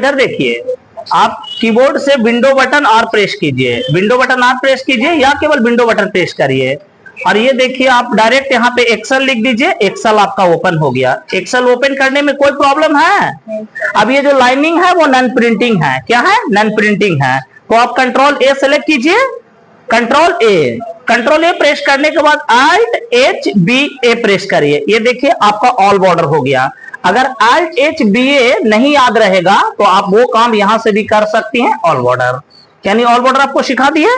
इधर देखिए, आप कीबोर्ड से विंडो बटन आर प्रेस कीजिए, विंडो बटन आर प्रेस कीजिए या केवल विंडो बटन प्रेस करिए और ये देखिए आप डायरेक्ट यहाँ पे एक्सेल लिख दीजिए, एक्सेल आपका ओपन हो गया। एक्सेल ओपन करने में कोई प्रॉब्लम है? अब ये जो लाइनिंग है वो नॉन प्रिंटिंग है, क्या है? नॉन प्रिंटिंग है। तो आप कंट्रोल ए सेलेक्ट कीजिए, कंट्रोल ए प्रेस करने के बाद Alt H B A press करिए, ये देखिए आपका ऑल बॉर्डर हो गया। अगर Alt H B A नहीं याद रहेगा तो आप वो काम यहां से भी कर सकती हैं, ऑल बॉर्डर, यानी ऑल बॉर्डर आपको सिखा दिए।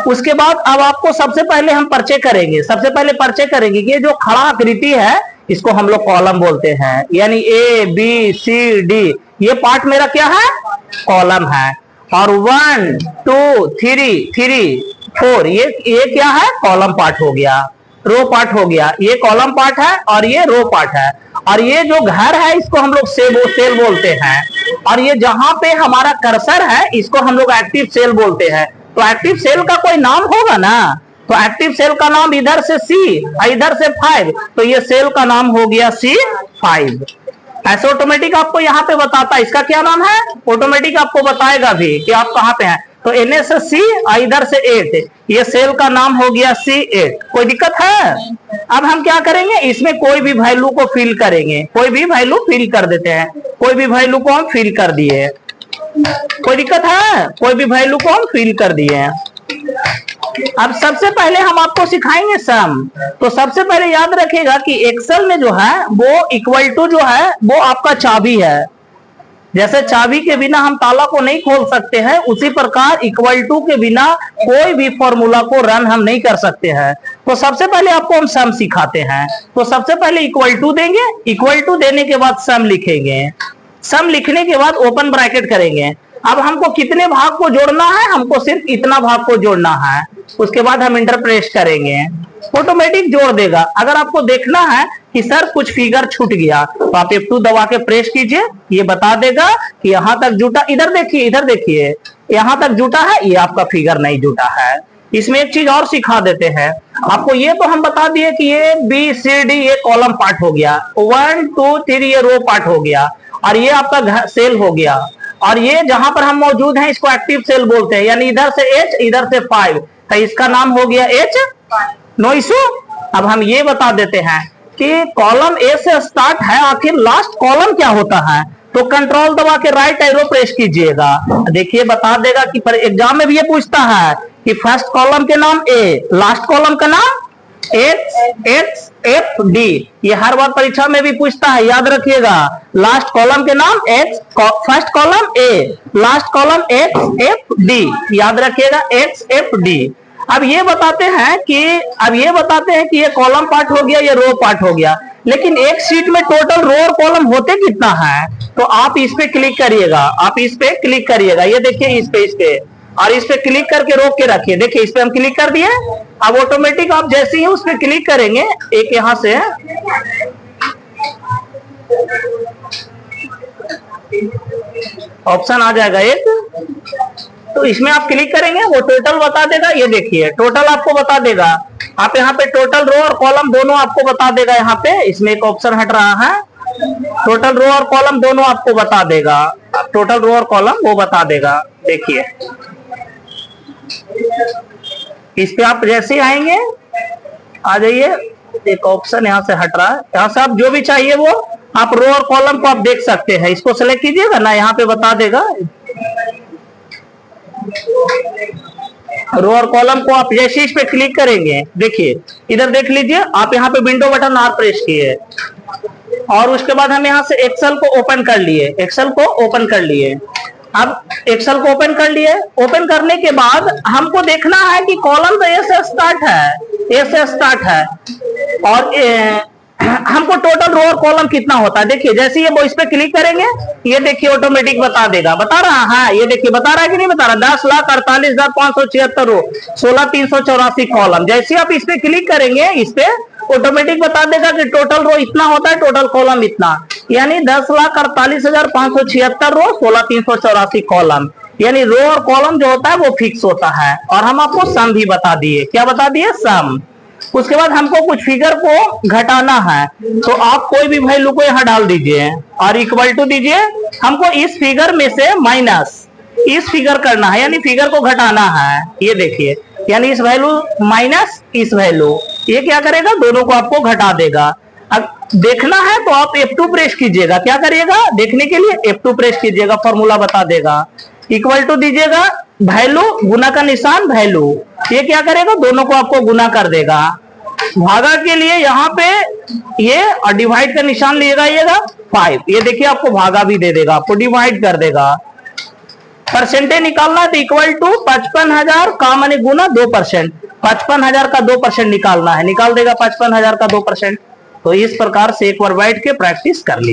उसके बाद अब आपको सबसे पहले हम परिचय करेंगे, सबसे पहले परिचय करेंगे कि ये जो खड़ा आकृति है इसको हम लोग कॉलम बोलते हैं, यानी A B C D ये पार्ट मेरा क्या है? कॉलम है। और 1 2 3 4 ये क्या है? कॉलम पार्ट हो गया, रो पार्ट हो गया। ये कॉलम पार्ट है और ये रो पार्ट है। और ये जो घर है इसको हम लोग सेल बोलते हैं। और ये जहां पे हमारा कर्सर है इसको हम लोग एक्टिव सेल बोलते हैं। तो एक्टिव सेल का कोई नाम होगा ना, तो एक्टिव सेल का नाम इधर से C और इधर से 5, तो ये सेल का नाम हो गया C5। ऐसे ऑटोमेटिक आपको यहाँ पे बताता है इसका क्या नाम है, ऑटोमेटिक आपको बताएगा भी कि आप कहाँ पे हैं। तो NA से C और इधर से 8, ये सेल का नाम हो गया C8। कोई दिक्कत है? अब हम क्या करेंगे, इसमें कोई भी वैल्यू को फिल करेंगे, कोई भी वैल्यू फिल कर देते हैं। कोई भी वैल्यू को हम फिल कर दिए, कोई दिक्कत है? कोई भी वैल्यू को हम फिल कर दिए। अब सबसे पहले हम आपको सिखाएंगे सम। तो सबसे पहले याद रखिएगा कि एक्सेल में जो है वो इक्वल टू जो है वो आपका चाबी है। जैसे चाबी के बिना हम ताला को नहीं खोल सकते हैं, उसी प्रकार इक्वल टू के बिना कोई भी फॉर्मूला को रन हम नहीं कर सकते हैं। तो सबसे पहले आपको हम सम सिखाते हैं। तो सबसे पहले इक्वल टू देंगे, इक्वल टू देने के बाद सम लिखेंगे, सम लिखने के बाद ओपन ब्रैकेट करेंगे। अब हमको कितने भाग को जोड़ना है, हमको सिर्फ इतना भाग को जोड़ना है। उसके बाद हम इंटर प्रेस करेंगे, ऑटोमेटिक जोड़ देगा। अगर आपको देखना है कि सर कुछ फिगर छूट गया तो आप F2 दबा के प्रेस कीजिए, ये बता देगा कि यहां तक जुटा। इधर देखिए, इधर देखिए, यहां तक जुटा है, ये आपका फिगर नहीं जुटा है। इसमें एक चीज और सिखा देते हैं आपको। ये तो हम बता दिए कि ये B C D ये कॉलम पार्ट हो गया, 1 2 3 ये रो पार्ट हो गया और ये आपका सेल हो गया। और ये जहां पर हम मौजूद हैं इसको एक्टिव सेल बोलते हैं, यानी इधर से H इधर से 5, तो इसका नाम हो गया H। No issue. अब हम ये बता देते हैं कि कॉलम A से स्टार्ट है, आखिर लास्ट कॉलम क्या होता है। तो कंट्रोल दबा के राइट एरो प्रेस कीजिएगा, देखिए बता देगा कि पर एग्जाम में भी ये पूछता है कि फर्स्ट कॉलम के नाम A, लास्ट कॉलम का नाम X F D। ये हर बार परीक्षा में भी पूछता है, याद रखिएगा। लास्ट कॉलम के नाम X, first column A, last column X F D, याद रखिएगा X F D। अब ये बताते हैं कि ये कॉलम पार्ट हो गया, ये रो पार्ट हो गया, लेकिन एक शीट में टोटल रो और कॉलम होते कितना है। तो आप इस पे क्लिक करिएगा, आप इस पे क्लिक करिएगा, ये देखिए इस पे और इस पे क्लिक करके रोक के रखिए। देखिए इस पे हम क्लिक कर दिए। अब ऑटोमेटिक आप जैसे ही उस पे क्लिक करेंगे, एक यहां से ऑप्शन आ जाएगा एक, तो इसमें आप क्लिक करेंगे, वो टोटल बता देगा। ये देखिए टोटल आपको बता देगा। आप यहाँ पे टोटल रो और कॉलम दोनों आपको बता देगा। यहाँ पे इसमें एक ऑप्शन हट रहा है, टोटल रो और कॉलम दोनों आपको बता देगा। टोटल रो और कॉलम वो बता देगा। देखिए इस पे आप जैसे ही आएंगे, आ जाइए, एक ऑप्शन यहाँ से हट रहा है, यहाँ से आप जो भी चाहिए वो आप रो और कॉलम को आप देख सकते हैं। इसको सेलेक्ट कीजिएगा ना, यहाँ पे बता देगा। रो और कॉलम को आप जैसे इस पे क्लिक करेंगे, देखिए इधर देख लीजिए, आप यहाँ पे विंडो बटन आर प्रेस किए और उसके बाद हम यहाँ से एक्सेल को ओपन कर लिए, एक्सेल को ओपन कर लिए। अब एक्सेल को ओपन कर लिए, ओपन करने के बाद हमको देखना है कि कॉलम तो ए से स्टार्ट है, ए से स्टार्ट है और हमको टोटल रो और कॉलम कितना होता है। देखिए जैसे ये वो इस पे क्लिक करेंगे, ये देखिए ऑटोमेटिक बता देगा, बता रहा है, ये देखिए बता रहा है कि नहीं बता रहा। 10,48,576 रो, 16,384 कॉलम। जैसे आप इस पे क्लिक करेंगे, इस पे ऑटोमेटिक बता देगा कि टोटल रो इतना होता है, टोटल कॉलम इतना, यानी 10,48,576 रो, 16,384 कॉलम। यानी रो और कॉलम जो होता है वो फिक्स होता है। और हम आपको सम भी बता दिए, क्या बता दिए, सम। उसके बाद हमको कुछ फिगर को घटाना है, तो आप कोई भी वैल्यू को यहाँ डाल दीजिए और इक्वल टू दीजिए। हमको इस फिगर में से माइनस इस फिगर करना है, यानी फिगर को घटाना है। ये देखिए, यानी इस वैल्यू माइनस इस वैल्यू, ये क्या करेगा, दोनों को आपको घटा देगा। अब देखना है तो आप F2 प्रेस कीजिएगा। क्या करिएगा, देखने के लिए F2 प्रेस कीजिएगा, फॉर्मूला बता देगा। इक्वल टू दीजिएगा, वैल्यू गुना का निशान वैल्यू, ये क्या करेगा, दोनों को आपको गुना कर देगा। भागा के लिए यहाँ पे ये और डिवाइड का निशान लिएगा 5, ये देखिए आपको भागा भी दे देगा, आपको डिवाइड कर देगा। परसेंटेज निकालना है तो इक्वल टू 55,000 का माने गुना 2%, 55,000 का 2% निकालना है, निकाल देगा 55,000 का 2%। तो इस प्रकार से एक बार बैठ के प्रैक्टिस कर ली।